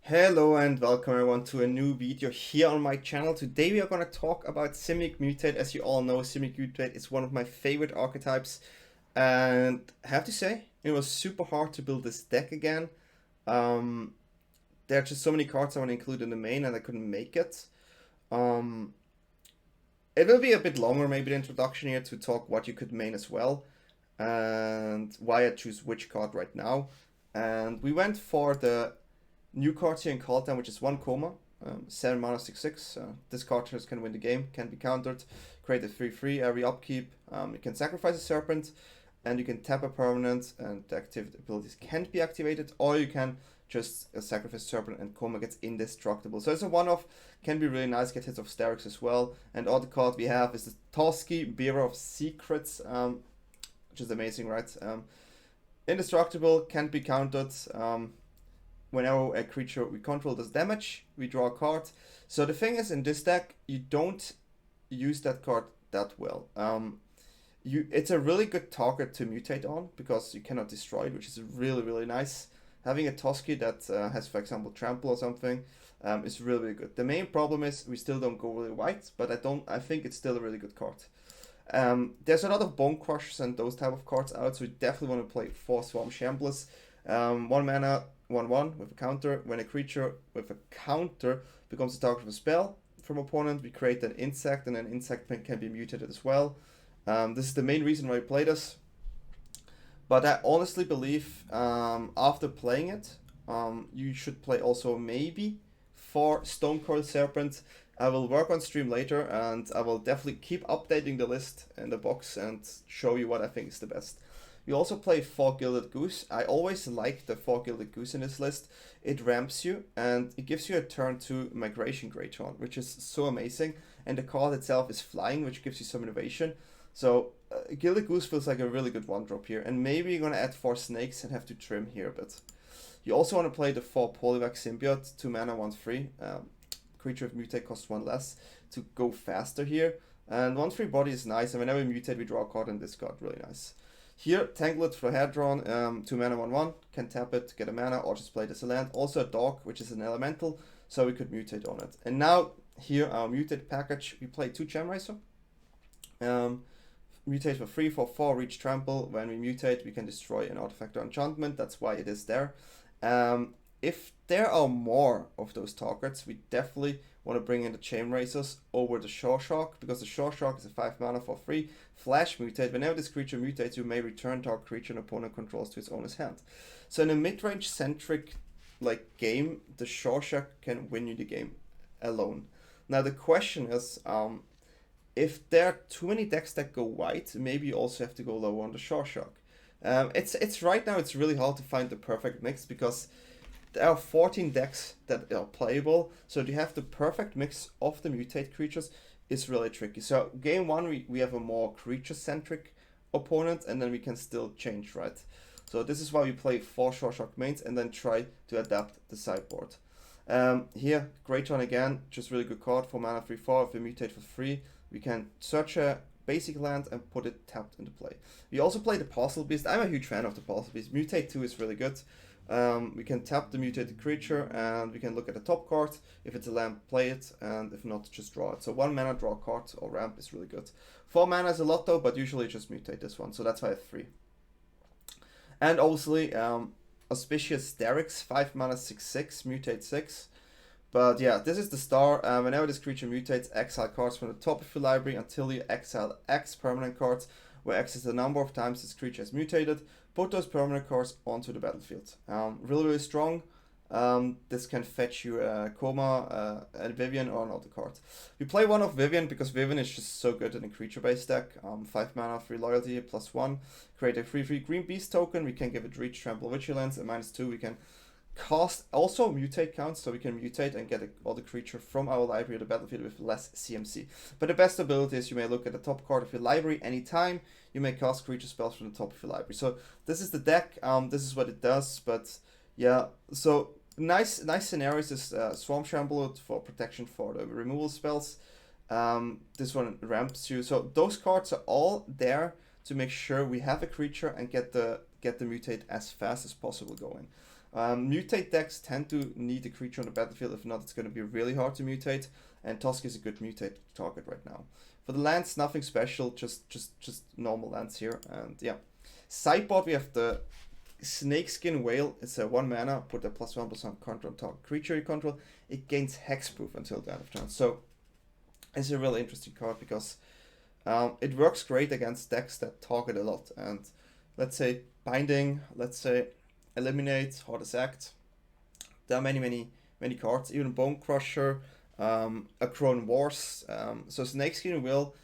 Hello and welcome everyone to a new video here on my channel. Today we are going to talk about SIMIC MUTATE. As you all know, SIMIC MUTATE is one of my favorite archetypes, and I have to say it was super hard to build this deck again. There are just so many cards I want to include in the main and I couldn't make it. It will be a bit longer, maybe the introduction here, to talk what you could main as well and why I choose which card right now. And we went for the new cards here in Kaldheim, which is 1 Coma, 7 mana 6/6. This card just can win the game, can be countered, create a 3/3 every upkeep. You can sacrifice a Serpent, and you can tap a permanent, and the active abilities can't be activated, or you can just sacrifice Serpent and Coma gets indestructible. So it's a one-off, can be really nice, get hits of Sterix as well. And all the card we have is the Toski, Bearer of Secrets, which is amazing, right? Indestructible, can't be countered. Whenever a creature we control does damage, we draw a card. So the thing is, in this deck, you don't use that card that well. It's a really good target to mutate on because you cannot destroy it, which is really nice. Having a Toski that has, for example, trample or something is really good. The main problem is we still don't go really white, but I think it's still a really good card. There's a lot of Bone Crushers and those type of cards out, so we definitely want to play 4 Swarm Shamblers. 1 mana, 1/1 with a counter. When a creature with a counter becomes the target of a spell from opponent, we create an insect, and an insect can be mutated as well. This is the main reason why I play this. But I honestly believe after playing it, you should play also maybe 4 Stonecoil Serpent. I will work on stream later, and I will definitely keep updating the list in the box and show you what I think is the best. We also play 4 Gilded Goose. I always like the 4 Gilded Goose in this list. It ramps you and it gives you a turn 2 Migration Greathorn, which is so amazing. And the card itself is flying, which gives you some innovation. So Gilded Goose feels like a really good 1-drop here. And maybe you're going to add 4 Snakes and have to trim here a bit. You also want to play the 4 Poliwag Symbiote, 2 mana, 1/3. Creature with Mutate costs 1 less to go faster here. And 1/3 body is nice. And whenever we mutate, we draw a card and this card, really nice. Here, Tanglet for Hadron, 2 mana, 1/1, can tap it, get a mana, or just play it as a land. Also a dog, which is an elemental, so we could mutate on it. And now, here, our mutate package, we play 2 Gemracer. Mutate for 3, for 4, reach trample. When we mutate, we can destroy an artifact or enchantment, that's why it is there. If there are more of those targets, we definitely want to bring in the Chain Racers over the Shore Shark, because the Shore Shark is a 5 mana for 3. Flash mutate. Whenever this creature mutates, you may return target creature an opponent controls to its owner's hand. So in a mid-range centric game, the Shore Shark can win you the game alone. Now the question is, if there are too many decks that go white, maybe you also have to go lower on the Shore Shark. It's right now it's really hard to find the perfect mix because there are 14 decks that are playable, so to have the perfect mix of the mutate creatures is really tricky. So game 1 we have a more creature-centric opponent, and then we can still change, right? So this is why we play 4 Shore Shark mains and then try to adapt the sideboard. Here, Greathorn again, just really good card, 4 mana, 3/4. If we mutate for 3, we can search a basic land and put it tapped into play. We also play the Parcel Beast. I'm a huge fan of the Parcel Beast. Mutate 2 is really good. We can tap the mutated creature and we can look at the top card. If it's a land, play it, and if not, just draw it. So 1 mana, draw a card or ramp is really good. 4 mana is a lot though, but usually just mutate this one, so that's why I have 3. And obviously, Auspicious Sterix, 5 mana, 6/6, mutate 6. But yeah, this is the star. Whenever this creature mutates, exile cards from the top of your library until you exile X permanent cards, where X is the number of times this creature has mutated. Put those permanent cards onto the battlefield. Really strong. This can fetch you a Coma, a Vivian, or another card. We play one of Vivian because Vivian is just so good in a creature-based deck. 5 mana, 3 loyalty, +1. Create a 3/3 green beast token. We can give it reach, trample, vigilance, and -2. We can cast also mutate counts, so we can mutate and get all the creature from our library to the battlefield with less CMC. But the best ability is you may look at the top card of your library anytime. You may cast creature spells from the top of your library. So this is the deck. This is what it does. But yeah, so nice scenarios is Swarm Shambler for protection for the removal spells. This one ramps you. So those cards are all there to make sure we have a creature and get the mutate as fast as possible going. Mutate decks tend to need a creature on the battlefield. If not, it's going to be really hard to mutate. And Toski is a good mutate target right now. For the lands, nothing special, just normal lands here. And yeah, sideboard we have the Snakeskin Whale. It's a 1 mana. Put a +1/+1 counter on target creature you control. It gains hexproof until the end of turn. So it's a really interesting card because it works great against decks that target a lot. And let's say binding. Let's say eliminate, hardest act. There are many cards. Even Bone Crusher. A Crone Wars, so Snakeskin will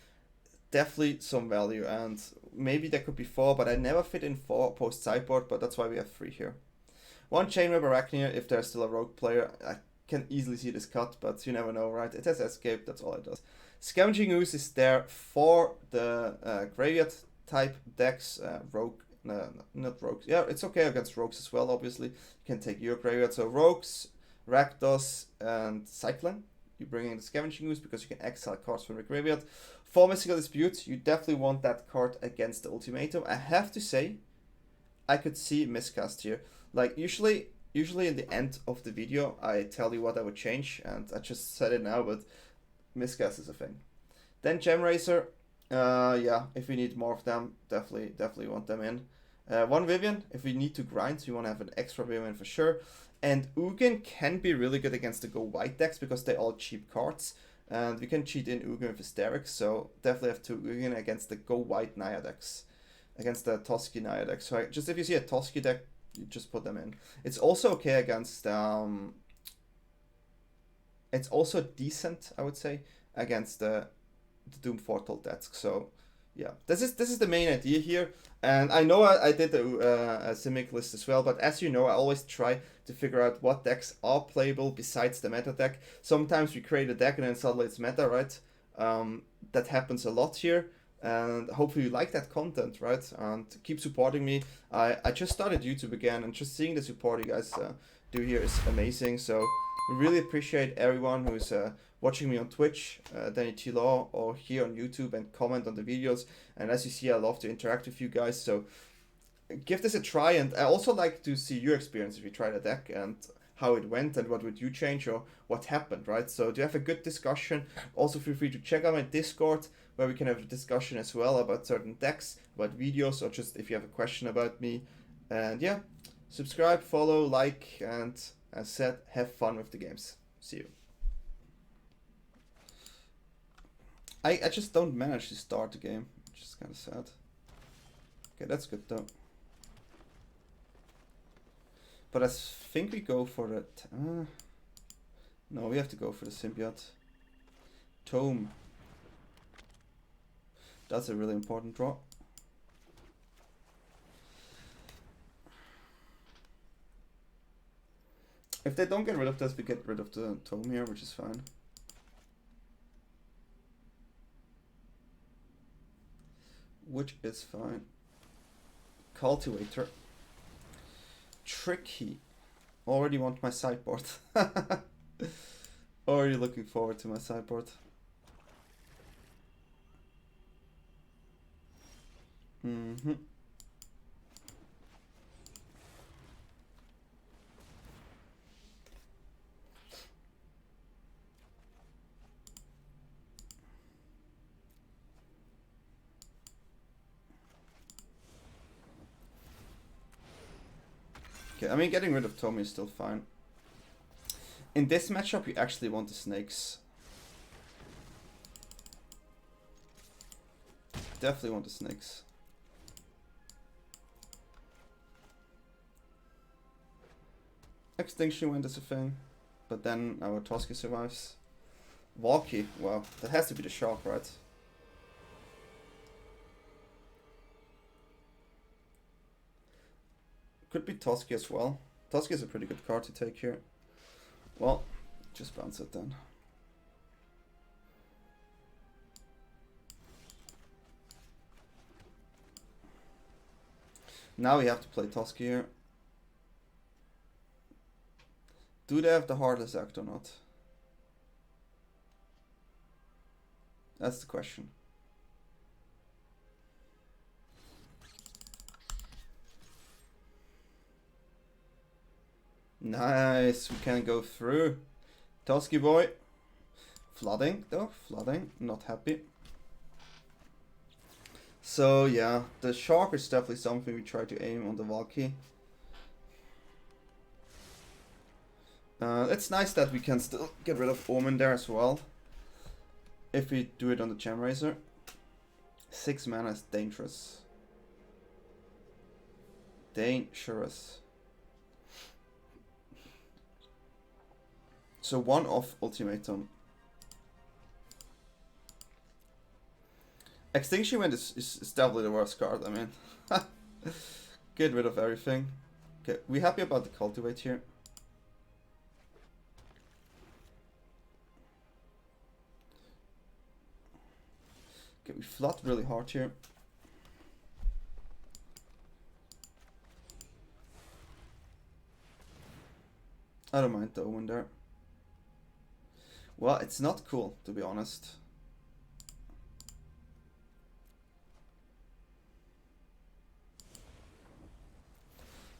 definitely some value, and maybe there could be 4, but I never fit in 4 post sideboard, but that's why we have 3 here. 1 Chainweb Arachnia if there's still a rogue player. I can easily see this cut, but you never know, right? It has escape, that's all it does. Scavenging Ooze is there for the graveyard type decks, rogue, not rogues. Yeah, it's okay against rogues as well, obviously. You can take your graveyard, so rogues, Rakdos, and Cyclone. You bring in the Scavenging Ooze because you can exile cards from the graveyard. For Mystical Dispute, you definitely want that card against the Ultimatum. I have to say, I could see Miscast here. Like, usually in the end of the video, I tell you what I would change, and I just said it now, but Miscast is a thing. Then Gemrazer, yeah, if we need more of them, definitely want them in. 1 Vivian, if we need to grind, so you want to have an extra Vivian for sure. And Ugin can be really good against the Go White decks because they're all cheap cards. And we can cheat in Ugin with Hysterics, so definitely have 2 Ugin against the Go White Naya decks. Against the Toski Naya deck. So just if you see a Toski deck, you just put them in. It's also okay against... it's also decent, I would say, against the Doom Portal decks. So yeah, this is the main idea here. And I know I did a Simic list as well, but as you know, I always try to figure out what decks are playable besides the meta deck. Sometimes we create a deck and then suddenly it's meta, right? That happens a lot here, and hopefully you like that content, right? And keep supporting me. I just started YouTube again, and just seeing the support you guys do here is amazing. So really appreciate everyone who's watching me on Twitch, DanyTLaw, or here on YouTube, and comment on the videos. And as you see, I love to interact with you guys, so give this a try. And I also like to see your experience if you tried a deck and how it went and what would you change or what happened, right? So to have a good discussion, also feel free to check out my Discord where we can have a discussion as well about certain decks, about videos, or just if you have a question about me. And yeah, subscribe, follow, like, and as said, have fun with the games. See you. I just don't manage to start the game, which is kind of sad. Okay, that's good though. But I think we go for the... no, we have to go for the Symbiote. Tome. That's a really important draw. If they don't get rid of this, we get rid of the Tome here, which is fine. Which is fine. Cultivator. Tricky. Already want my sideboard. Already looking forward to my sideboard. I mean, getting rid of Tommy is still fine. In this matchup, you actually want the snakes. Definitely want the snakes. Extinction Wind is a thing, but then our Toski survives. Walkie, well, that has to be the shark, right? Could be Toski as well. Toski is a pretty good card to take here. Well, just bounce it then. Now we have to play Toski here. Do they have the Heartless Act or not? That's the question. Nice, we can go through. Toski boy. Flooding though, flooding, not happy. So yeah, the shark is definitely something we try to aim on the Valky. It's nice that we can still get rid of Omen there as well. If we do it on the Gem Razor. 6 mana is dangerous. Dangerous. So 1 off Ultimatum. Extinction Wind is definitely the worst card, I mean. Get rid of everything. Okay, we happy about the Cultivate here. Okay, we flood really hard here. I don't mind the Omen there. Well, it's not cool, to be honest.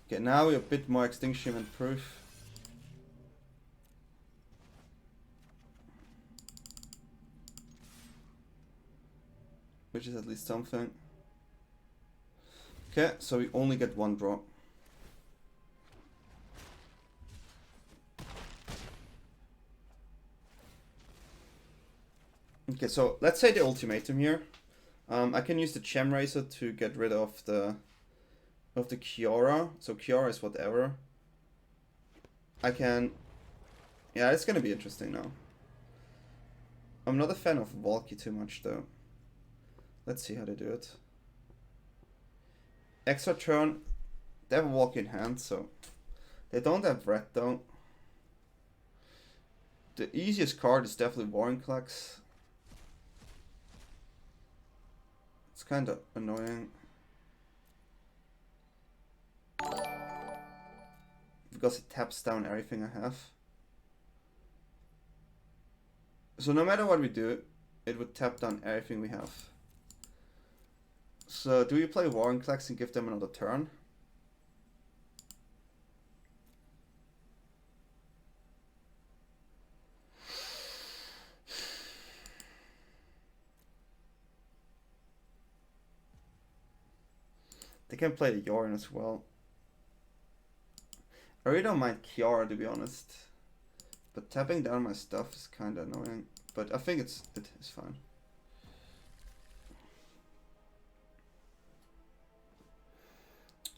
Okay, now we're a bit more Extinction and proof. Which is at least something. Okay, so we only get 1 draw. Okay, so let's say the Ultimatum here. I can use the Gem Razor to get rid of the Kiora. So Kiora is whatever. I can... Yeah, it's gonna be interesting now. I'm not a fan of Valky too much though. Let's see how they do it. Extra turn. They have a Valky in hand, so... They don't have red though. The easiest card is definitely Warrinclax. It's kind of annoying. Because it taps down everything I have. So no matter what we do, it would tap down everything we have. So do we play Warrinclax and give them another turn? They can play the Yorin as well. I really don't mind Kiara, to be honest. But tapping down my stuff is kind of annoying. But I think it is fine.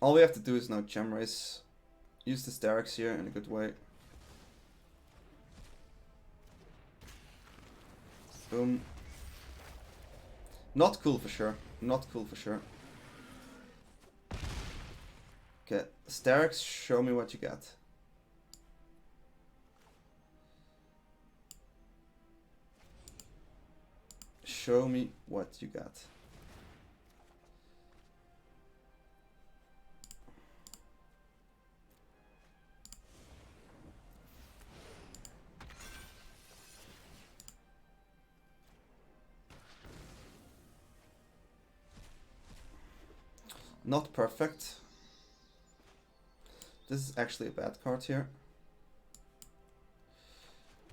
All we have to do is now Gem Race. Use the Starex here in a good way. Boom. Not cool for sure. Not cool for sure. Okay, Starex, show me what you got. Show me what you got. Not perfect. This is actually a bad card here.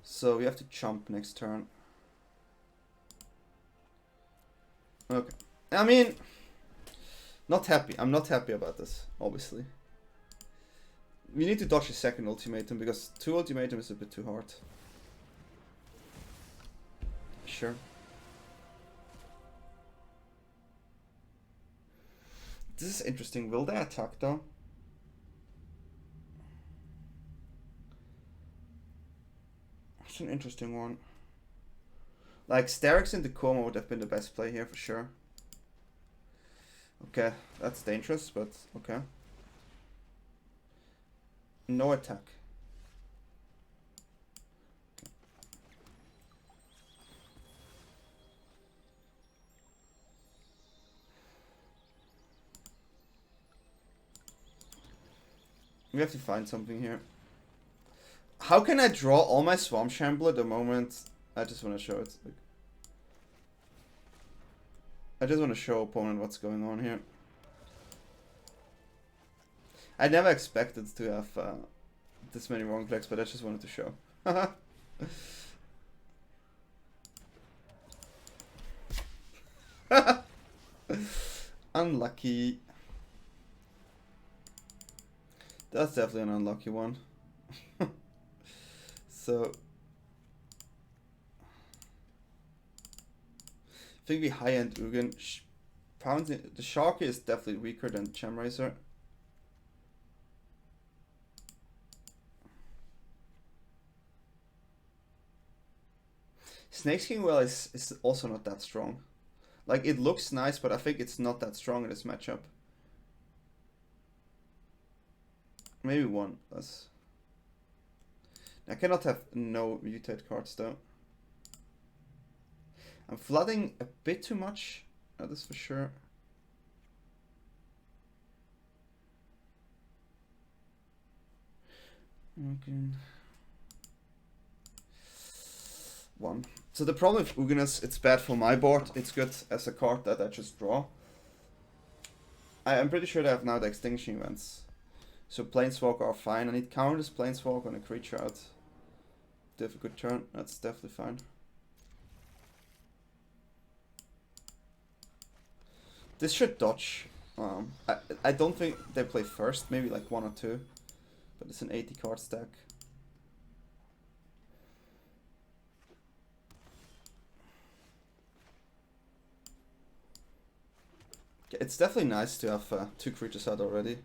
So we have to jump next turn. Okay. I mean, not happy. I'm not happy about this, obviously. We need to dodge a second ultimatum because 2 ultimatum is a bit too hard. Sure. This is interesting. Will they attack though? It's an interesting one. Like, Starex into Coma would have been the best play here for sure. Okay, that's dangerous, but okay. No attack. We have to find something here. How can I draw all my Swamp Shambler the moment I just want to show it? Like, I just want to show opponent what's going on here. I never expected to have this many wrong clicks, but I just wanted to show. Unlucky. That's definitely an unlucky one. So I think we high-end Ugin. The Sharky is definitely weaker than Gemraiser. Snakeskin Well is also not that strong. Like, it looks nice, but I think it's not that strong in this matchup. Maybe one less. I cannot have no mutate cards though. I'm flooding a bit too much, that is for sure. Okay. One. So the problem with Ugin is it's bad for my board. It's good as a card that I just draw. I'm pretty sure they have now the extinction events. So Planeswalker are fine. I need counters Planeswalker on a creature out. They have a good turn. That's definitely fine. This should dodge. I don't think they play first. Maybe like 1 or 2. But it's an 80 card stack. It's definitely nice to have 2 creatures out already.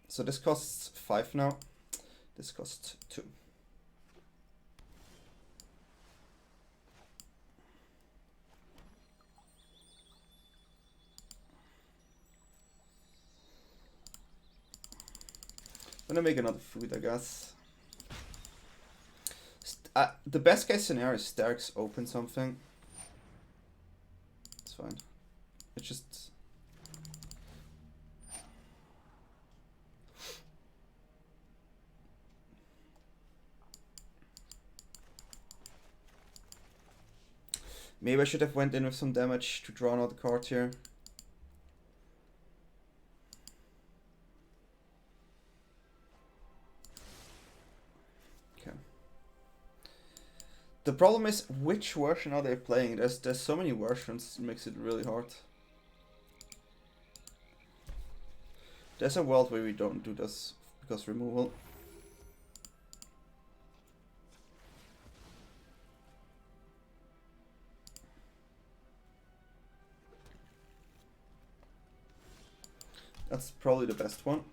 So this costs 5 now. This costs 2. I'm gonna make another food, I guess. The best case scenario is Starks open something. It's fine. It's just... Maybe I should have went in with some damage to draw another card here. Okay. The problem is, which version are they playing? There's so many versions, it makes it really hard. There's a world where we don't do this because removal. That's probably the best one.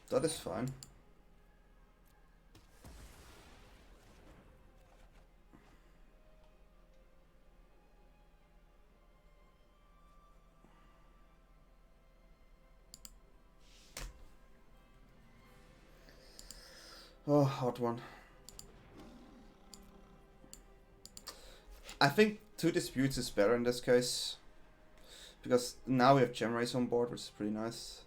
That is fine. Oh, hard one. I think 2 disputes is better in this case. Because now we have Gemrace on board, which is pretty nice.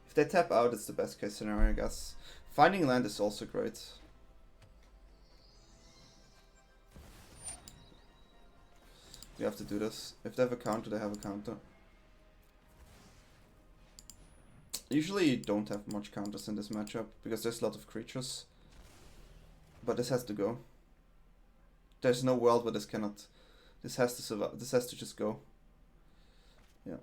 If they tap out, it's the best case scenario, I guess. Finding land is also great. You have to do this. If they have a counter, they have a counter. Usually you don't have much counters in this matchup, because there's a lot of creatures. But this has to go. There's no world where this cannot... This has to survive. This has to just go. Yeah.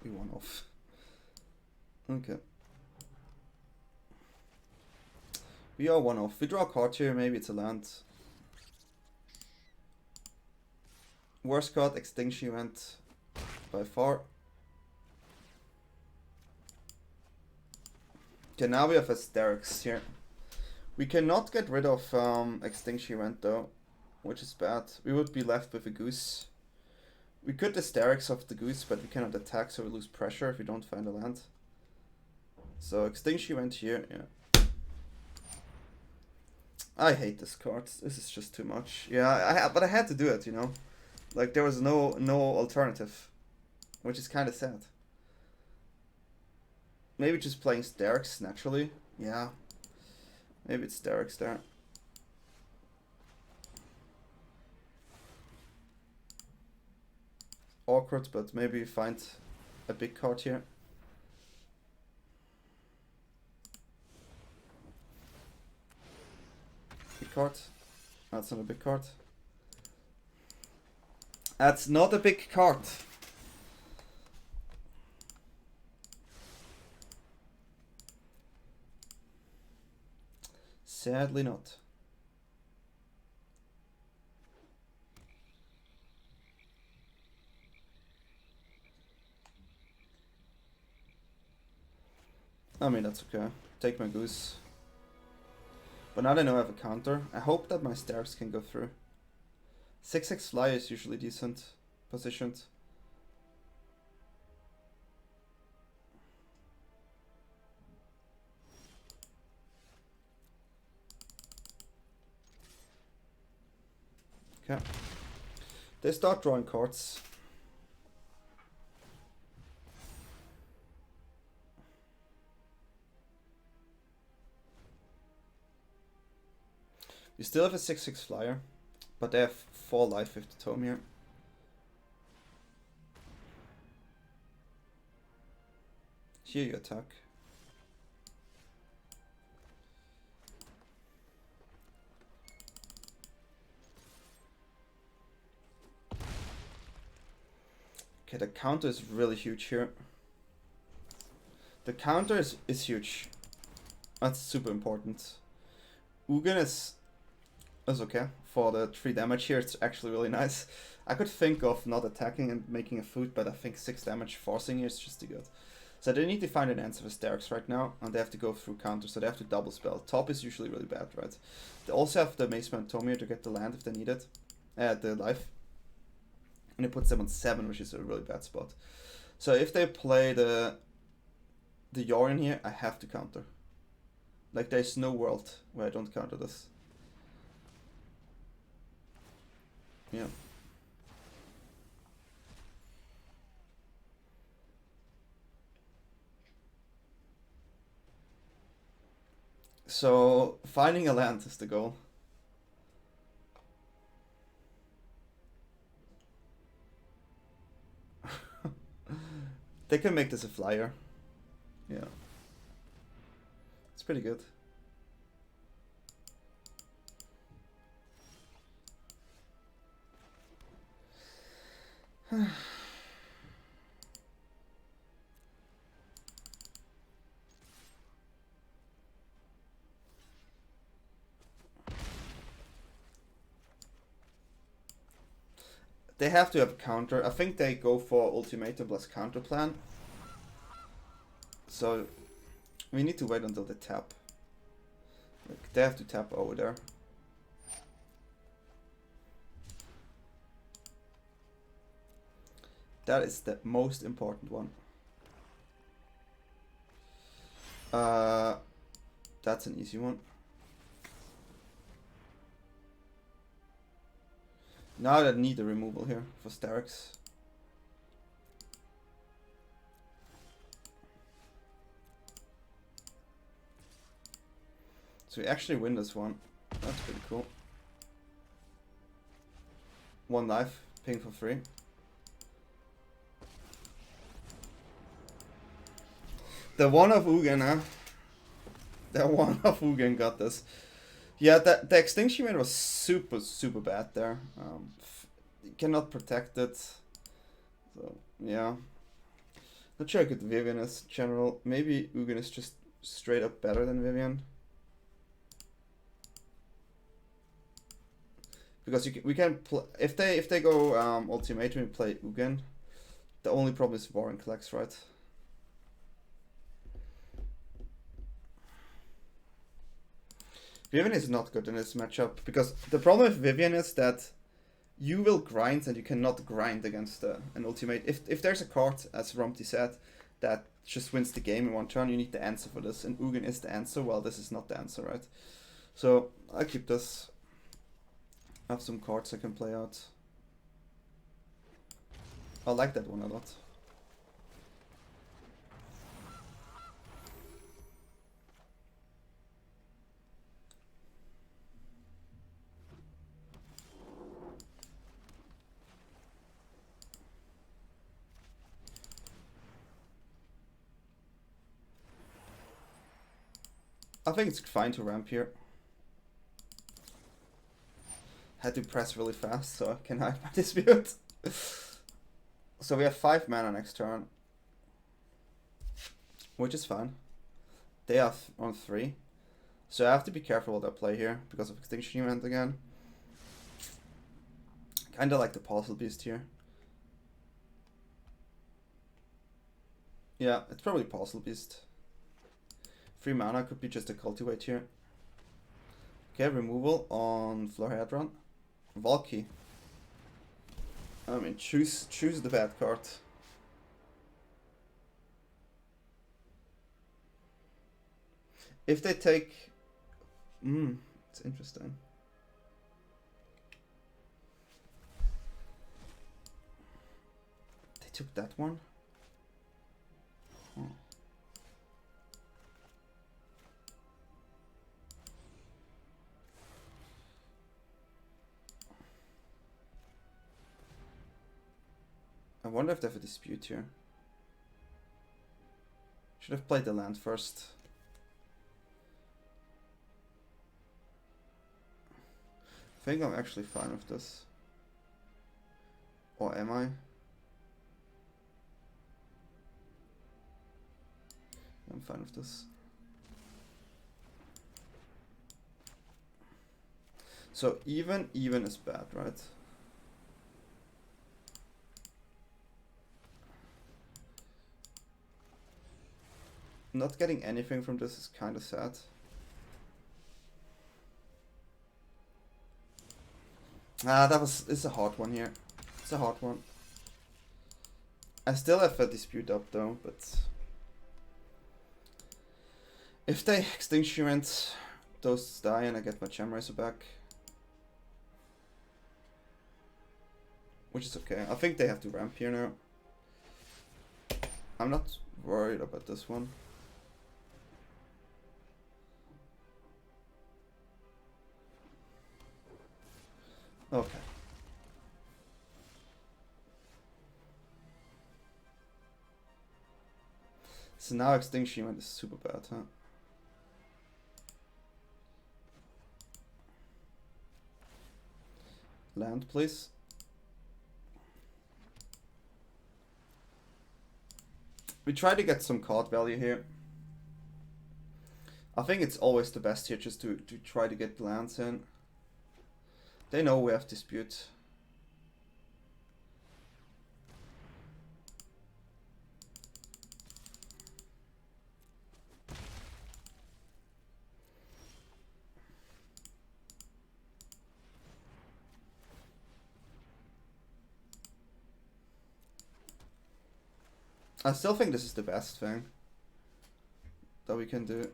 We won off. Okay. We are 1 off. We draw a card here, maybe it's a land. Worst card, Extinction Event by far. Okay, now we have Asterix here. We cannot get rid of Extinction Event though, which is bad. We would be left with a Goose. We could Asterix off the Goose, but we cannot attack, so we lose pressure if we don't find a land. So Extinction Event here, yeah. I hate this card. This is just too much. Yeah, but I had to do it, you know. Like there was no alternative, which is kind of sad. Maybe just playing Sterix naturally. Yeah, maybe it's Sterix there. Awkward, but maybe find a big card here. Big card. That's not a big card. That's not a big card. Sadly not. I mean, that's okay. Take my Goose. But now I know I have a counter. I hope that my Stairs can go through. 6x fly is usually decent positioned. Okay. They start drawing cards. We still have a 6/6 flyer, but they have 4 life with the tome here. Here you attack. Okay, the counter is really huge here. The counter is huge. That's super important. Ugin is okay. For the 3 damage here, it's actually really nice. I could think of not attacking and making a food, but I think 6 damage forcing here is just too good. So they need to find an answer for Sterix right now, and they have to go through counter, so they have to double spell. Top is usually really bad, right? They also have the Maceman Tome here to get the land if they need it. The life. And it puts them on 7, which is a really bad spot. So if they play the Yorion here, I have to counter. Like, there's no world where I don't counter this. Yeah. So, finding a land is the goal. They can make this a flyer. Yeah. It's pretty good. They have to have a counter. I think they go for ultimatum plus counter plan. So we need to wait until they tap. Like, they have to tap over there. That is the most important one. That's an easy one. Now I need a removal here for Sterix. So we actually win this one. That's pretty cool. 1 life, ping for free. The one of Ugin, huh? The one of Ugin got this. Yeah, the Extinction Event was super bad there. You cannot protect it. So, yeah. Not sure how good Vivian is, general. Maybe Ugin is just straight up better than Vivian. because we can if they go ultimatum, we play Ugin. The only problem is Warren collects, right? Vivian is not good in this matchup because the problem with Vivian is that you will grind and you cannot grind against an ultimate. If there's a card, as Romty said, that just wins the game in one turn, you need the answer for this, and Ugin is the answer. Well, this is not the answer, right? So I'll keep this. I have some cards I can play out. I like that one a lot. I think it's fine to ramp here. Had to press really fast so I can hide my dispute. So we have 5 mana next turn, which is fine. They are on 3, so I have to be careful what I play here because of Extinction Event again. Kinda like the Puzzle Beast here. Yeah, it's probably Puzzle Beast. 3 mana could be just a Cultivate here. Okay, removal on Florhedron. Valky. I mean, choose the bad card. If they take... it's interesting. They took that one? Huh. I wonder if they have a dispute here. Should have played the land first. I think I'm actually fine with this. Or am I? I'm fine with this. So even is bad, right? Not getting anything from this is kind of sad. It's a hard one here. It's a hard one. I still have a dispute up though, but if they Extinction Event, those die and I get my Gem Razor back, which is okay. I think they have to ramp here now. I'm not worried about this one. Okay. So now Extinction Event is super bad, huh? Land, please. We try to get some card value here. I think it's always the best here just to try to get lands in. They know we have dispute. I still think this is the best thing that we can do.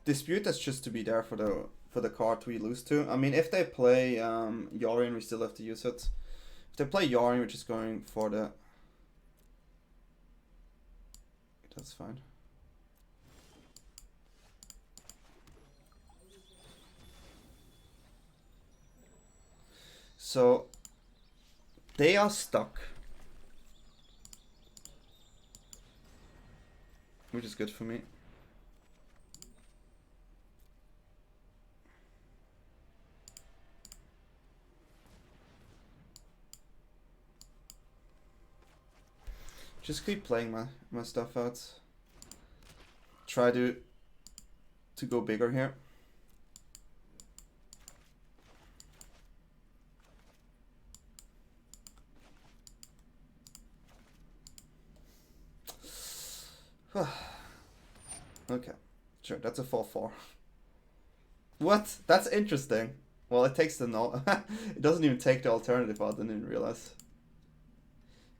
Dispute is just to be there for the card we lose to. I mean, if they play Yorion, we still have to use it. If they play Yorion, we're just going for the... That's fine. So, they are stuck. Which is good for me. Just keep playing my stuff out. Try to go bigger here. Sure, that's a 4/4. What? That's interesting. Well, it takes the no. It doesn't even take the alternative. I didn't even realize.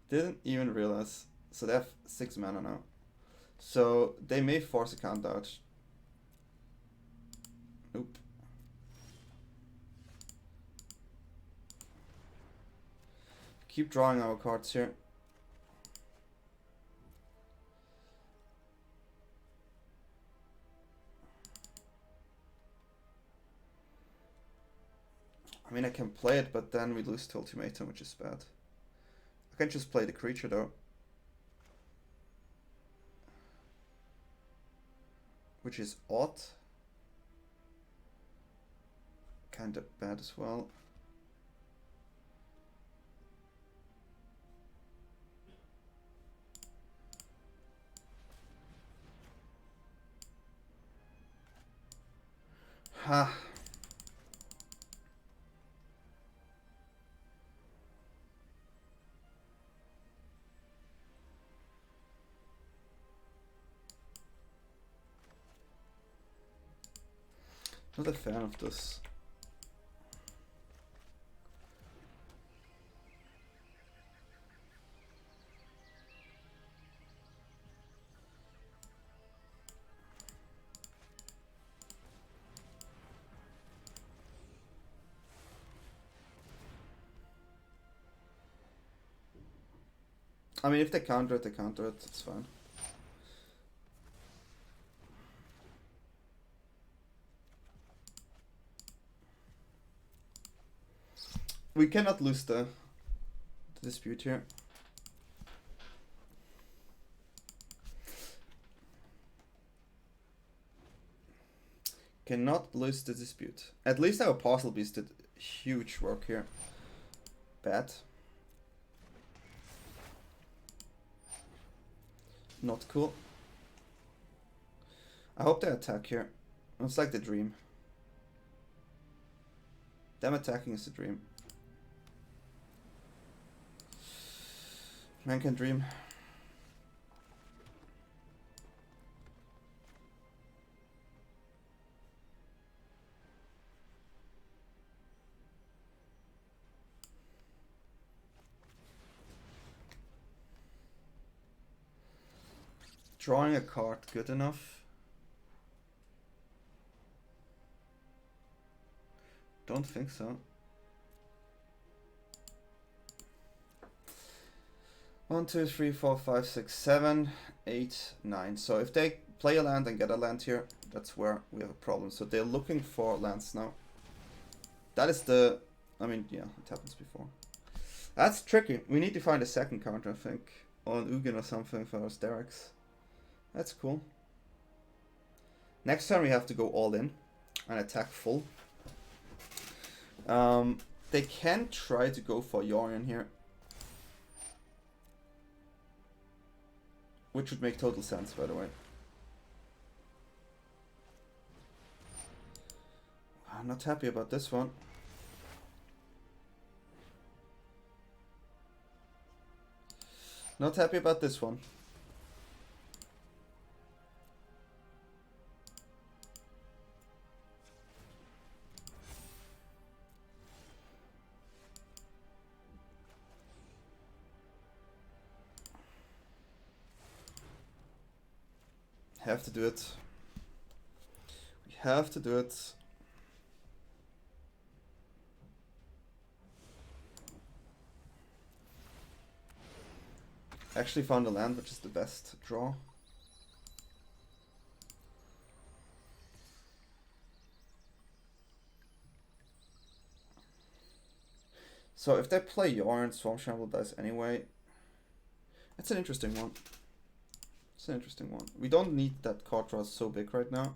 Didn't even realize. So they have 6 mana now. So they may force a count out. Nope. Keep drawing our cards here. I mean, I can play it, but then we lose to Ultimatum, which is bad. I can just play the creature though. Which is odd. Kinda bad as well. Ha. Not a fan of this. I mean, if they counter it, it's fine. We cannot lose the dispute here. Cannot lose the dispute. At least our Parcel Beast did huge work here. Bad. Not cool. I hope they attack here. It's like the dream. Them attacking is the dream. Man can dream. Drawing a card good enough? Don't think so. 1, 2, 3, 4, 5, 6, 7, 8, 9. So if they play a land and get a land here, that's where we have a problem. So they're looking for lands now. That is the... I mean, yeah, it happens before. That's tricky. We need to find a second counter, I think. On Ugin or something for our Dereks. That's cool. Next turn we have to go all in and attack full. They can try to go for Yorion here. Which would make total sense, by the way. I'm not happy about this one. Not happy about this one. Have to do it. We have to do it. Actually found a land, which is the best draw. So if they play Yarn, Swamp Shamble dies anyway. That's an interesting one. It's an interesting one. We don't need that card draw so big right now.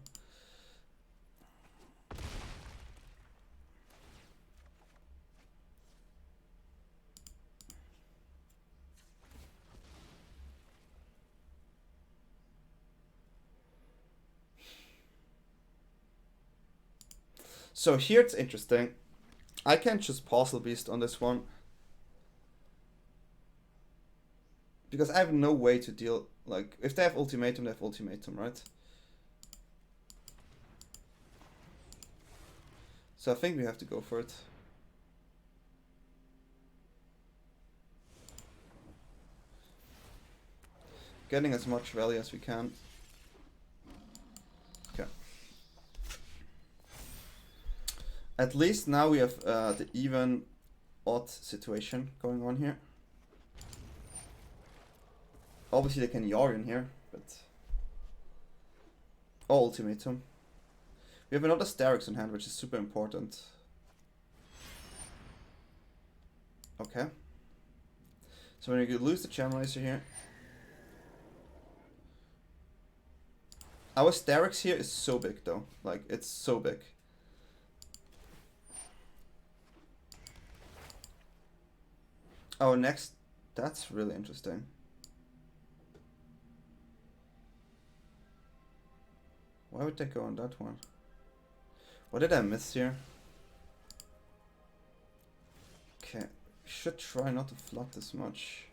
So here it's interesting. I can just Parcel Beast on this one. Because I have no way to deal, like, if they have Ultimatum, they have Ultimatum, right? So I think we have to go for it. Getting as much value as we can. Okay. At least now we have the even odd situation going on here. Obviously they can Yorion here, but... Oh, ultimatum. We have another Starix on hand, which is super important. Okay. So when you lose the Channelizer here... Our Starix here is so big though. Like, it's so big. Oh, next... That's really interesting. Why would they go on that one? What did I miss here? Okay, should try not to flood this much.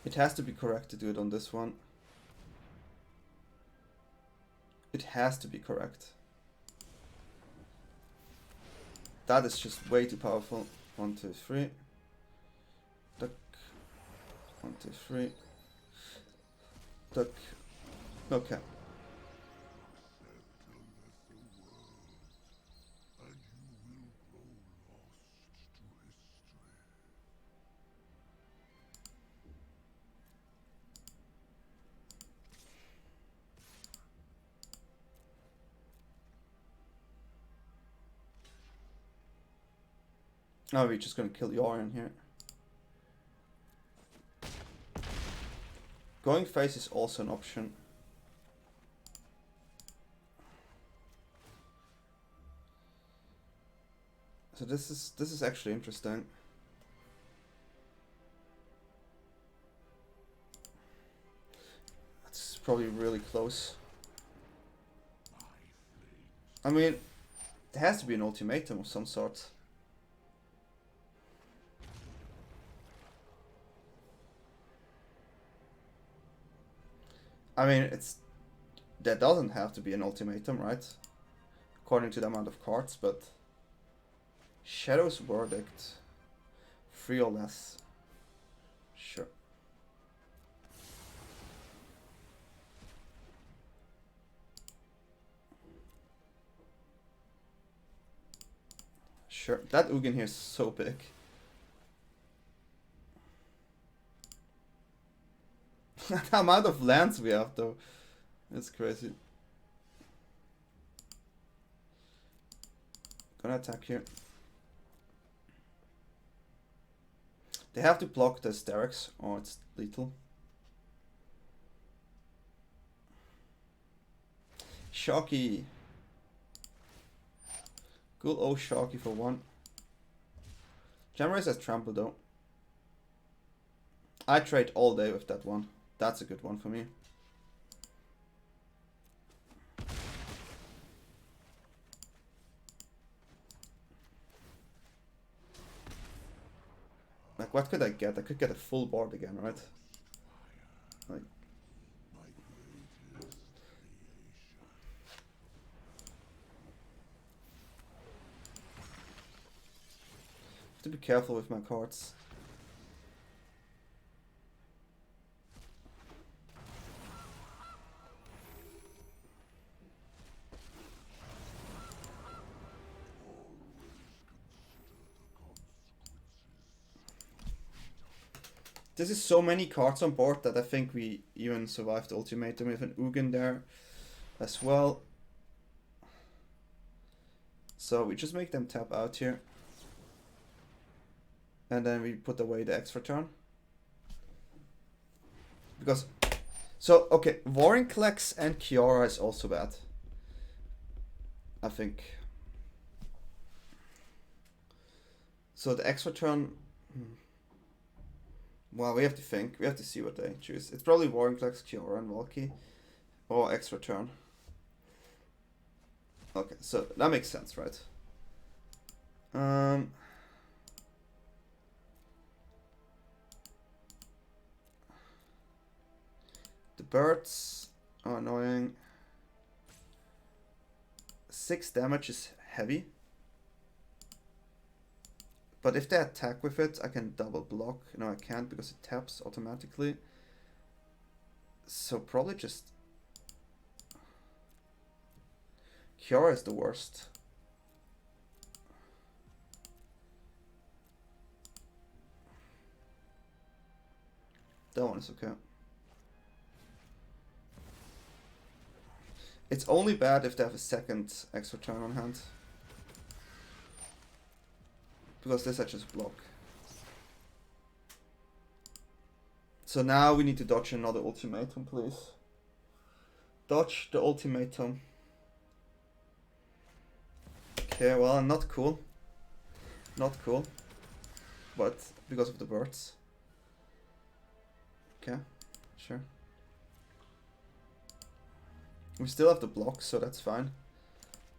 It has to be correct to do it on this one. It has to be correct. That is just way too powerful. 1, 2, 3. Duck. 1, 2, 3. Duck. Okay. Oh, we're just gonna kill Yorion here. Going face is also an option. So this is actually interesting. That's probably really close. I mean, there has to be an ultimatum of some sort. I mean, there doesn't have to be an ultimatum, right? According to the amount of cards, but Shadow's Verdict, 3 or less. Sure. Sure. That Ugin here is so big. The amount of lands we have though, it's crazy. Gonna attack here. They have to block the Starix or it's lethal. Shocky. Cool. Oh, Shocky for 1. Jamrace has trample though. I trade all day with that one. That's a good one for me. Like, what could I get? I could get a full board again, right? Like, have to be careful with my cards. This is so many cards on board that I think we even survived the ultimatum with an Ugin there as well. So we just make them tap out here. And then we put away the extra turn. Because, so, okay, Vorinclex and Kiora is also bad. I think. So the extra turn... Well, we have to think. We have to see what they choose. It's probably Vorinclex, Kiora, and Valky. Or extra turn. Okay, so that makes sense, right? The birds Oh, annoying. 6 damage is heavy. But if they attack with it, I can double block. No, I can't because it taps automatically. So probably just... Cure is the worst. That one is okay. It's only bad if they have a second extra turn on hand. Because this I just block. So now we need to dodge another ultimatum, please. Dodge the ultimatum. Okay, well, not cool. Not cool. But because of the birds. Okay, sure. We still have the block, so that's fine.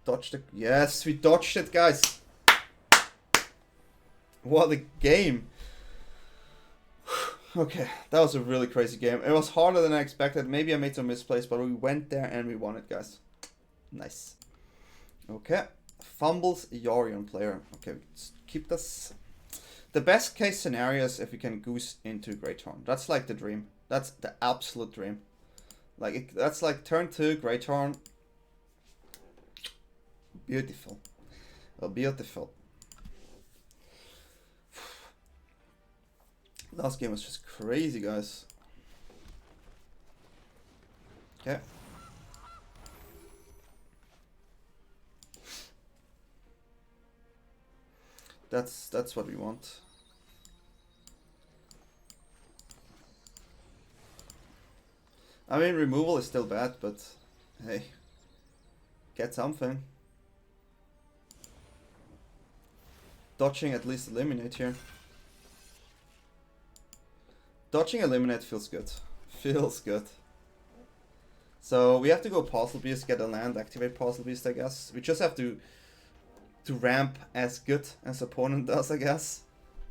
Dodge the... Yes, we dodged it, guys! What a game! Okay, that was a really crazy game. It was harder than I expected. Maybe I made some misplays, but we went there and we won it, guys. Nice. Okay. Fumbles Yorion player. Okay, let's keep this. The best case scenario is if we can goose into Great Horn. That's like the dream. That's the absolute dream. Like, that's like turn 2, Great Horn. Beautiful. Well, beautiful. Last game was just crazy, guys. Okay. That's what we want. I mean, removal is still bad, but hey, get something. Dodging at least eliminate here. Dodging eliminate feels good. Feels good. So we have to go Puzzle Beast, get a land, activate Puzzle Beast, I guess. We just have to ramp as good as opponent does, I guess.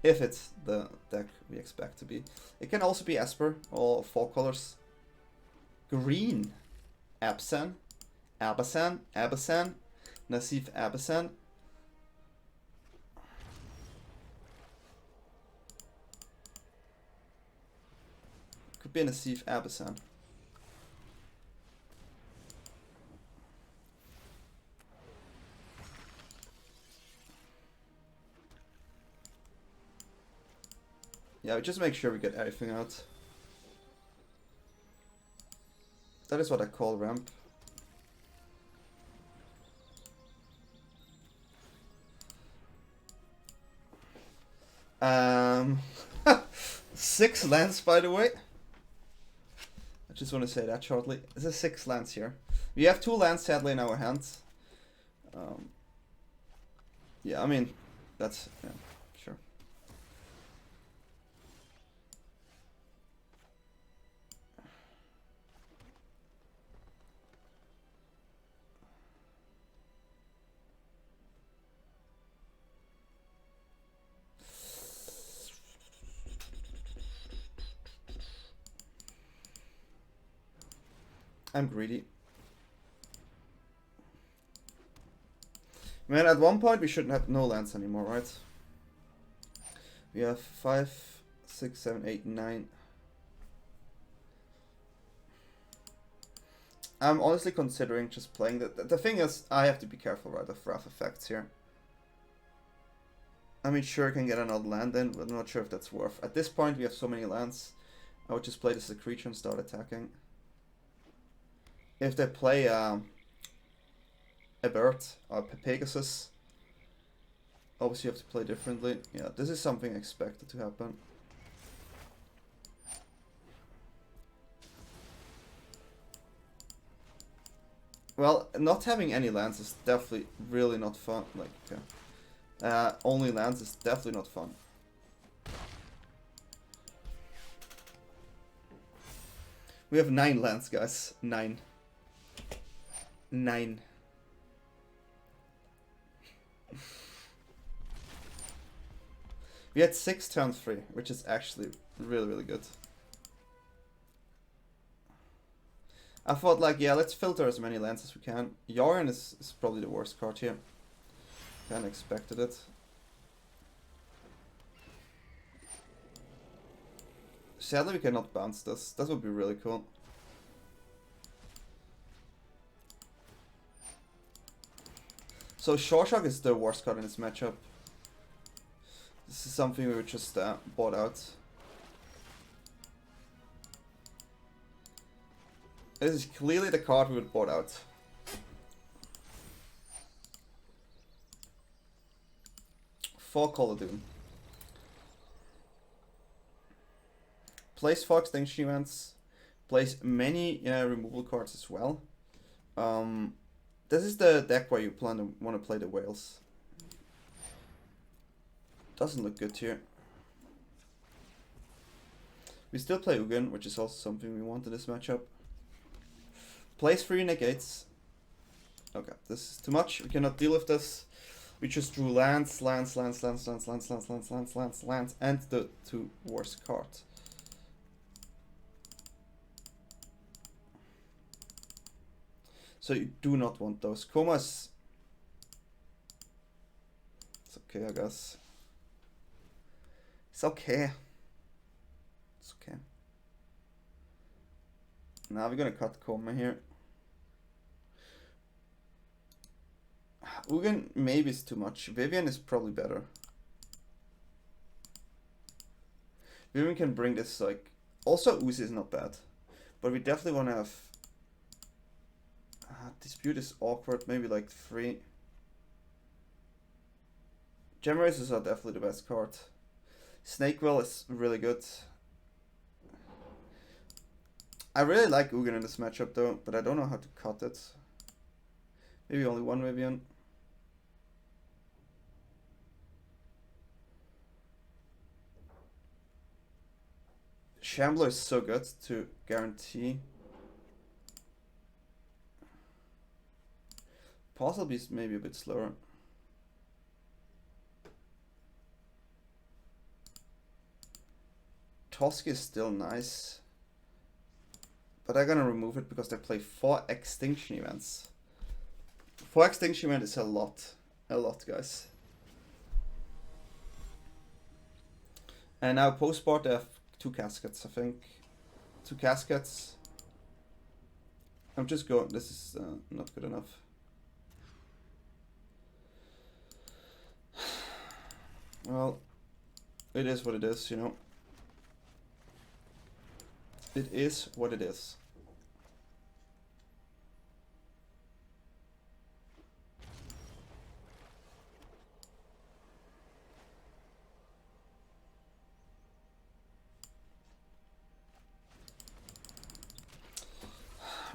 If it's the deck we expect to be. It can also be Esper, all 4 colors. Green. Absan. Abasan. Abasan. Nasif Abasan. Could be Nasif Abasan. Yeah, we just make sure we get everything out. That is what I call ramp. Um, 6 lands, by the way. I just want to say that shortly. There's 6 lands here. We have 2 lands sadly in our hands. Yeah, I mean, that's, yeah, sure. I'm greedy. Man, at one point we shouldn't have no lands anymore, right? We have 5, 6, 7, 8, 9. I'm honestly considering just playing the thing is, I have to be careful, right, of wrath effects here. I mean, sure, I can get another land in, but I'm not sure if that's worth. At this point, we have so many lands. I would just play this as a creature and start attacking. If they play a bird or Pegasus, obviously you have to play differently. Yeah, this is something expected to happen. Well, not having any lands is definitely really not fun. Like, yeah. Only lands is definitely not fun. We have 9 lands, guys. 9. 9. We had 6 turn 3, which is actually really, really good. I thought like, yeah, let's filter as many lands as we can. Yorion is probably the worst card here. Kinda expected it. Sadly we cannot bounce this. That would be really cool. So Shock is the worst card in this matchup. This is something we just bought out. This is clearly the card we would bought out. For Kaldheim. Plays 4 extinction events. Plays many removal cards as well. This is the deck where you want to play the whales. Doesn't look good here. We still play Ugin, which is also something we want in this matchup. Plays 3 negates. Okay, this is too much. We cannot deal with this. We just drew lands, and the 2 worst cards. So you do not want those. Comas. It's okay, I guess. It's okay. It's okay. Now we're gonna cut Koma here. Ugin maybe is too much. Vivian is probably better. Vivian can bring this like... Also Uzi is not bad. But we definitely want to have... Dispute is awkward. Maybe like 3. Gem Races are definitely the best card. Snakewell is really good. I really like Ugin in this matchup though, but I don't know how to cut it. Maybe only 1 Vivian. Shambler is so good to guarantee. Possibly is maybe a bit slower. Toski is still nice. But I'm gonna remove it because they play 4 extinction events. 4 extinction events is a lot. A lot, guys. And now post-board they have 2 caskets, I think. 2 caskets. I'm just going... This is not good enough. Well, it is what it is, you know. It is what it is.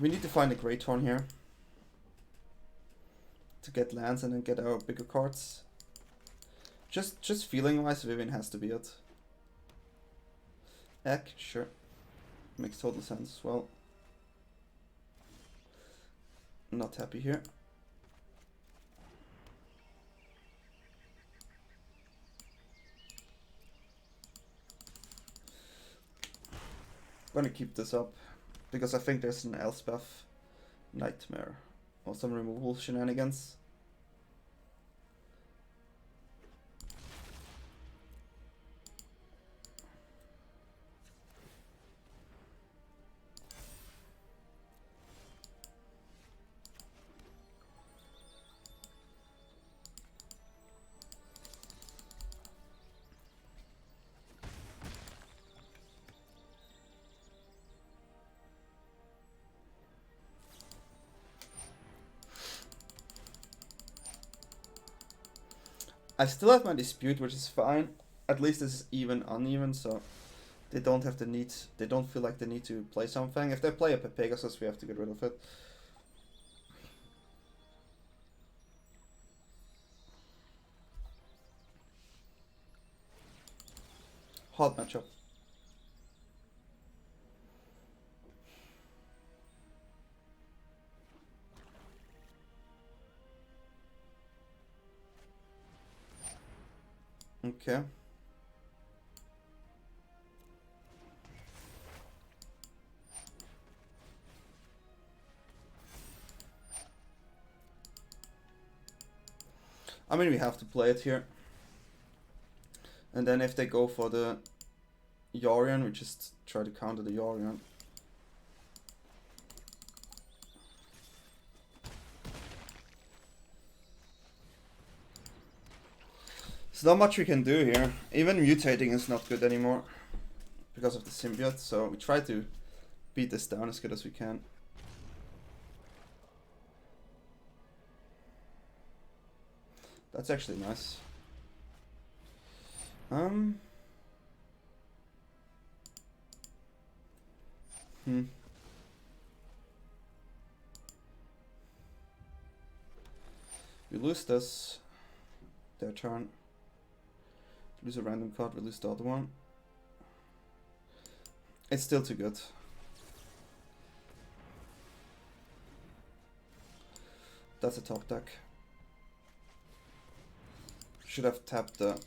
We need to find a Great Horn here to get lands and then get our bigger cards. Just feeling wise, Vivian has to be it. Ek, sure. Makes total sense as well. Not happy here. I'm gonna keep this up because I think there's an Elspeth Nightmare or some removal shenanigans. I still have my dispute, which is fine. At least this is even uneven, so they don't have the need. They don't feel like they need to play something. If they play a Pegasus, we have to get rid of it. Hard matchup. Okay. I mean, we have to play it here. And then if they go for the Yorion, we just try to counter the Yorion. There's not much we can do here. Even mutating is not good anymore because of the symbiote, so we try to beat this down as good as we can. That's actually nice. We lose this. Their turn. Lose a random card, we lose the other one. It's still too good. That's a top deck. Should have tapped the...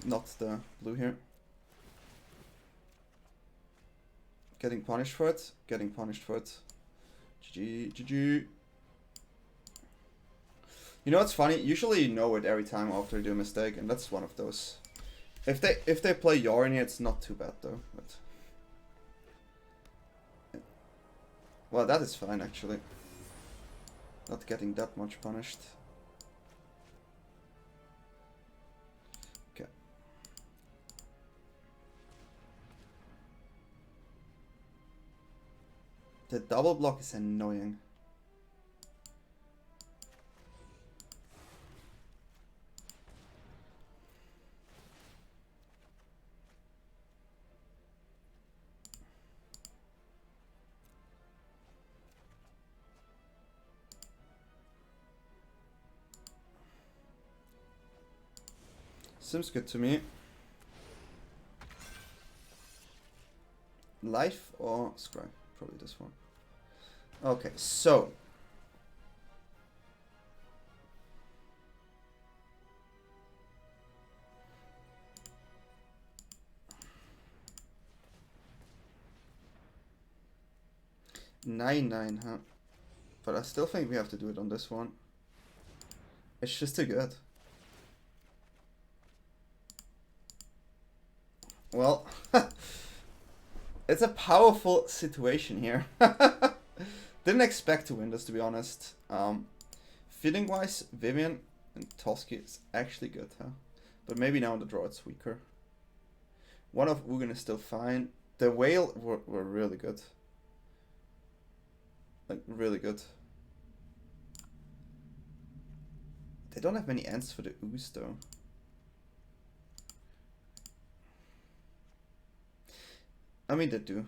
not the blue here. Getting punished for it. Getting punished for it. GG, GG. You know what's funny? Usually you know it every time after you do a mistake, and that's one of those. If they play Yorion here, it's not too bad though. But well, that is fine actually. Not getting that much punished. Okay. The double block is annoying. Seems good to me. Life or Scry? Probably this one. Okay, so. Nine, huh? But I still think we have to do it on this one. It's just too good. Well, it's a powerful situation here. Didn't expect to win this, to be honest. Feeling wise, Vivian and Toski is actually good, huh? But maybe now on the draw it's weaker. One of Ugin is still fine. The whale were really good. Like, really good. They don't have many ends for the ooze though. I mean, they do.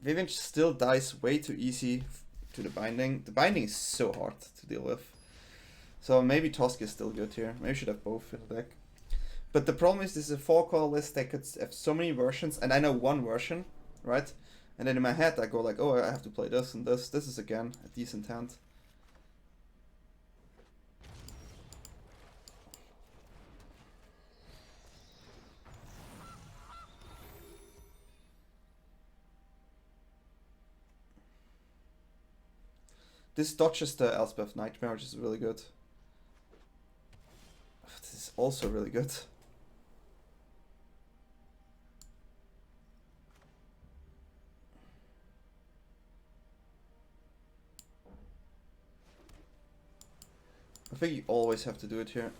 Vivian still dies way too easy to the binding. The binding is so hard to deal with. So maybe Toski is still good here. Maybe I should have both in the deck. But the problem is this is a 4-color list that could have so many versions, and I know one version, right? And then in my head I go like, oh, I have to play this and this. This is again a decent hand. This dodges the Elspeth Nightmare, which is really good. This is also really good. I think you always have to do it here.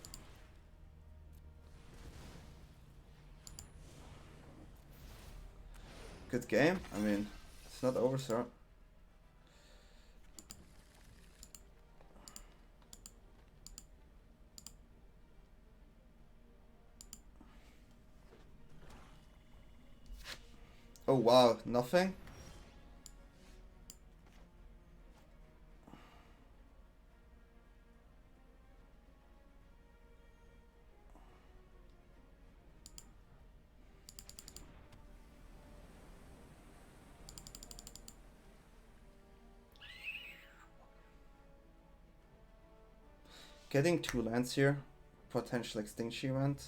Good game. I mean, it's not over, sir. Oh wow, nothing? Getting 2 lands here, potential extinction event,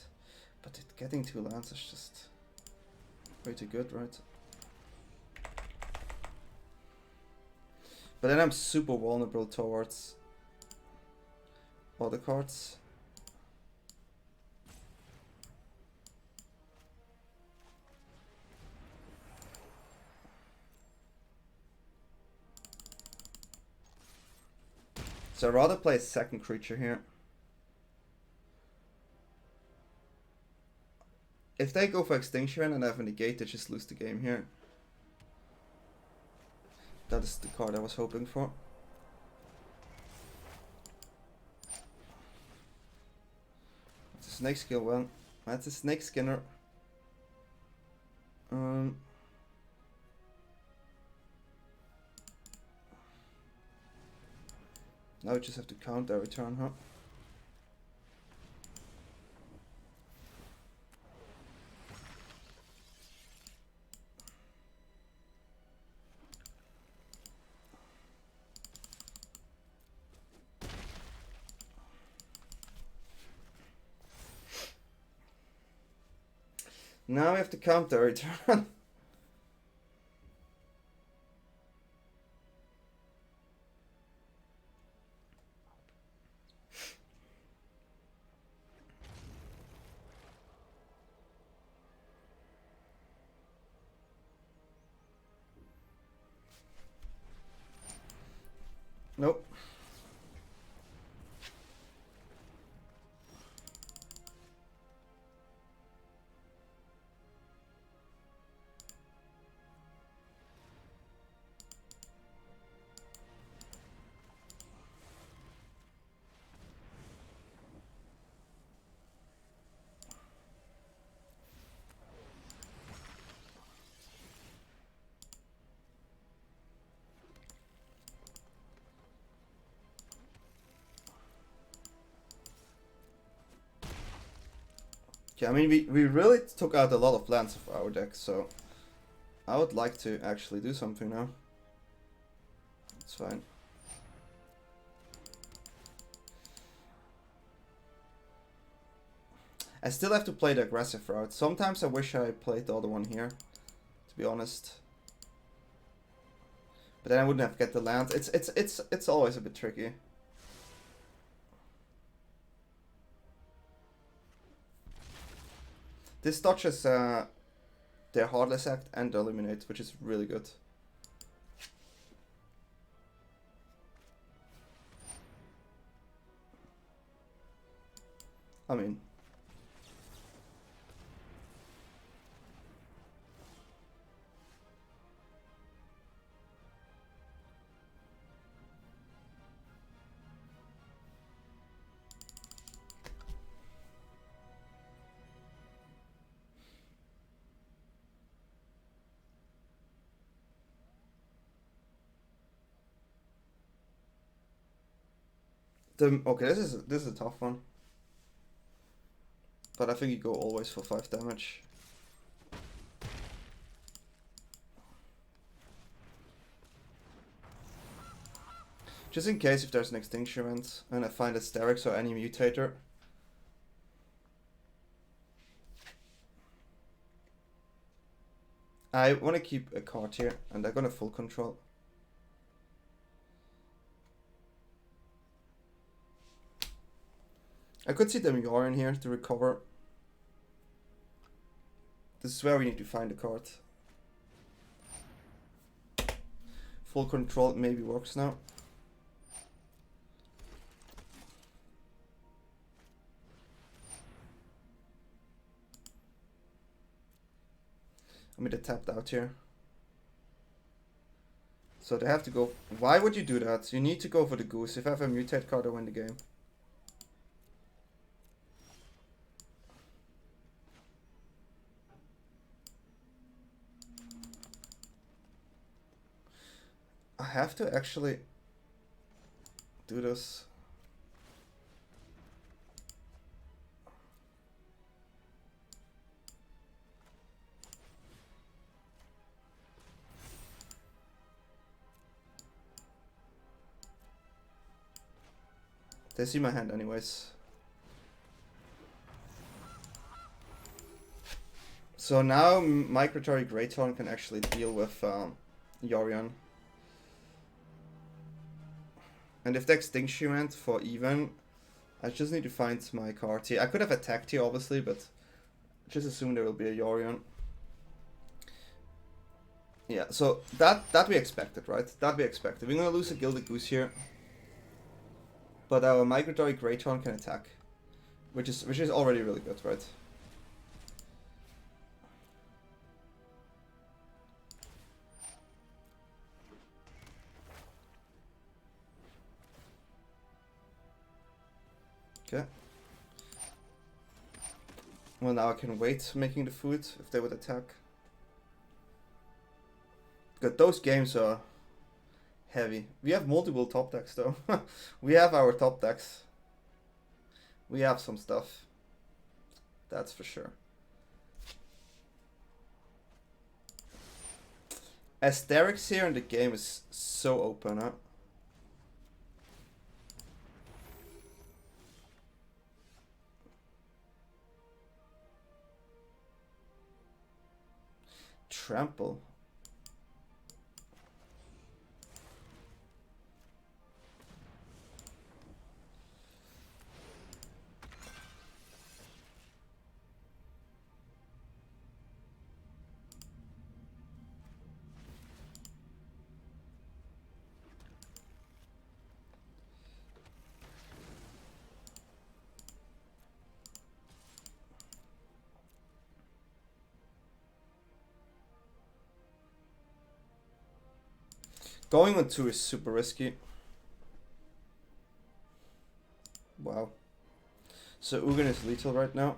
but getting 2 lands is just way too good, right? But then I'm super vulnerable towards other cards. So I'd rather play a second creature here. If they go for Extinction and I have a negate, they just lose the game here. That is the card I was hoping for. It's a Snake Skill one. That's a Snake Skinner. Now we just have to count every turn, huh? Now we have to count every turn. Nope. Okay, I mean, we really took out a lot of lands of our deck, so I would like to actually do something now. It's fine. I still have to play the aggressive route. Sometimes I wish I played the other one here, to be honest. But then I wouldn't have get the lands. It's always a bit tricky. This dodges their Heartless Act and Eliminate, which is really good. I mean, okay, this is a tough one. But I think you go always for 5 damage. Just in case if there's an Extinction event and I find a Sterix or any Mutator. I want to keep a card here and they're gonna full control. I could see them Yorin here to recover. This is where we need to find a card. Full control maybe works now. I'm gonna tapped out here. So they have to go. Why would you do that? You need to go for the goose. If I have a mutate card, I win the game. I have to actually do this. They see my hand anyways. So now Migratory Greathorn can actually deal with Yorion. And if the Extinction went for even, I just need to find my card here. I could have attacked here, obviously, but just assume there will be a Yorion. Yeah, so that we expected, right? That we expected. We're gonna lose a Gilded Goose here, but our Migratory Greathorn can attack, which is already really good, right? Okay. Well, now I can wait making the food if they would attack. Good, those games are heavy. We have multiple top decks though. We have our top decks. We have some stuff. That's for sure. Asterix here in the game is so open, huh? Trample. Going on 2 is super risky. Wow. So Ugin is lethal right now.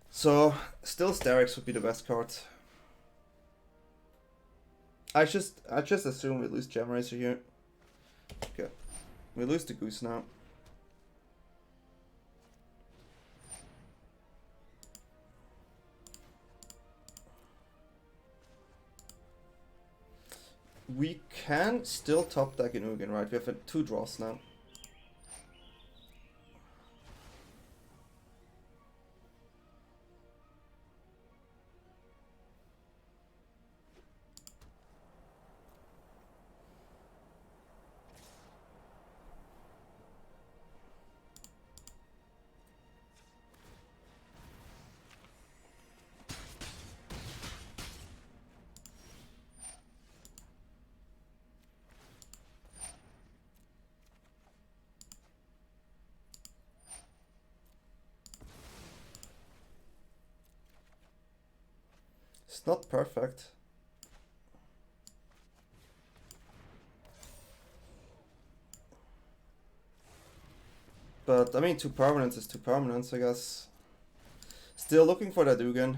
So still Sterix would be the best card. I just assume we lose Gem Racer here. Okay. We lose the Goose now. We can still top deck in Ugin, right? We have 2 draws now. It's not perfect. But I mean, 2 permanents is 2 permanents, I guess. Still looking for that Ugin.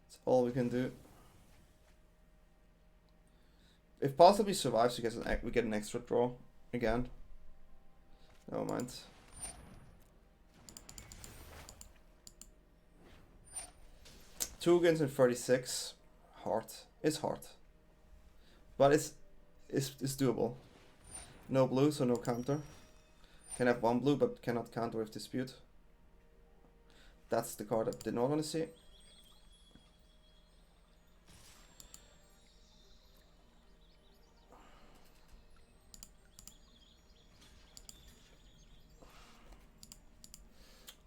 That's all we can do. If possibly survives, we get an extra draw again. Never mind. Two Ugins in 36. Hard. It's hard. But it's doable. No blue, so no counter. Can have 1 blue, but cannot counter with Dispute. That's the card I did not want to see.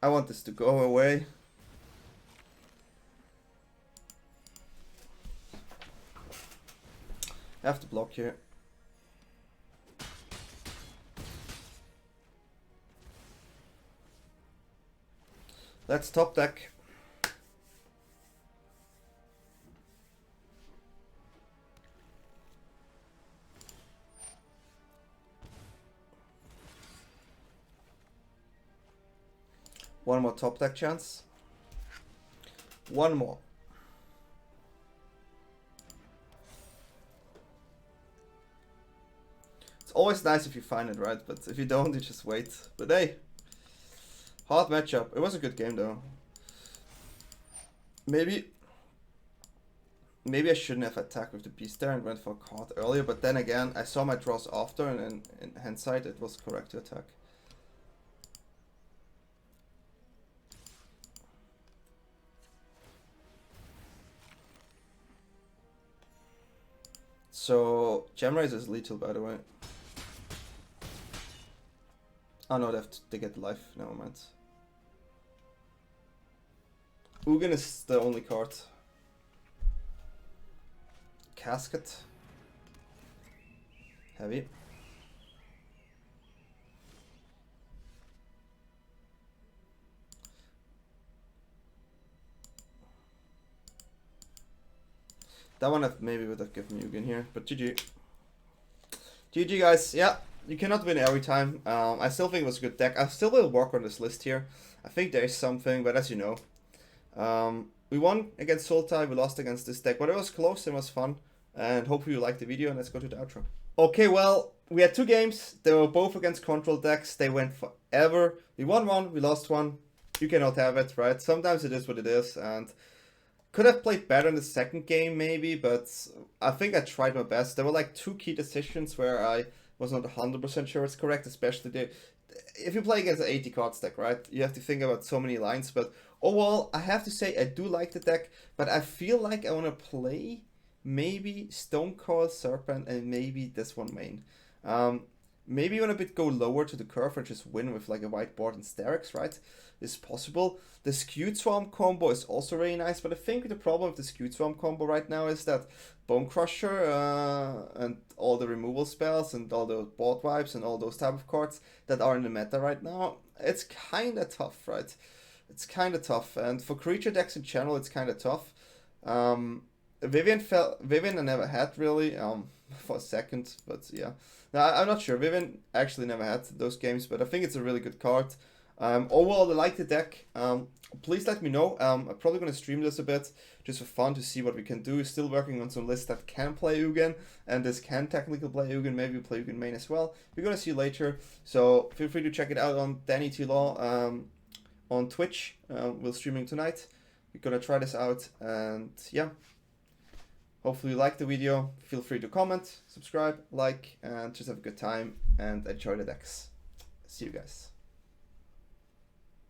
I want this to go away. I have to block here. Let's top deck. One more top deck chance. One more. It's always nice if you find it, right? But if you don't, you just wait. But hey, hard matchup. It was a good game though. Maybe I shouldn't have attacked with the beast there and went for a card earlier, but then again, I saw my draws after, and in hindsight, it was correct to attack. So Gemraze is lethal, by the way. Oh no, they get life. Never mind. Ugin is the only card. Casket. Heavy. That one maybe would have given Ugin here, but GG. GG guys, yeah, you cannot win every time. I still think it was a good deck. I still will work on this list here. I think there is something, but as you know, we won against Sultai, we lost against this deck, but it was close, it was fun, and hopefully you liked the video, and let's go to the outro. Okay, well, we had 2 games. They were both against control decks. They went forever. We won one, we lost one. You cannot have it, right? Sometimes it is what it is, and could have played better in the second game maybe, but I think I tried my best. There were like 2 key decisions where I was not 100% sure it's correct, especially if you play against an 80 cards deck, right? You have to think about so many lines, but overall, I have to say I do like the deck, but I feel like I want to play maybe Stonecoil, Serpent, and maybe this one main. Maybe you want to go lower to the curve and just win with like a white board and Sterix, right? It's possible. The Skewed Swarm combo is also really nice, but I think the problem with the Skewed Swarm combo right now is that Bone Crusher and all the removal spells and all the board wipes and all those type of cards that are in the meta right now, it's kind of tough, right? It's kind of tough, and for creature decks in general, it's kind of tough. Vivian I never had really, for a second, but yeah. No, I'm not sure. Vivian actually never had those games, but I think it's a really good card. Overall, I like the deck. Please let me know. I'm probably going to stream this a bit, just for fun, to see what we can do. Still working on some lists that can play Ugin, and this can technically play Ugin. Maybe we play Ugin main as well. We're going to see later, so feel free to check it out on DanyTLaw on Twitch. We're streaming tonight. We're going to try this out, and yeah. Hopefully you liked the video. Feel free to comment, subscribe, like, and just have a good time and enjoy the decks. See you guys.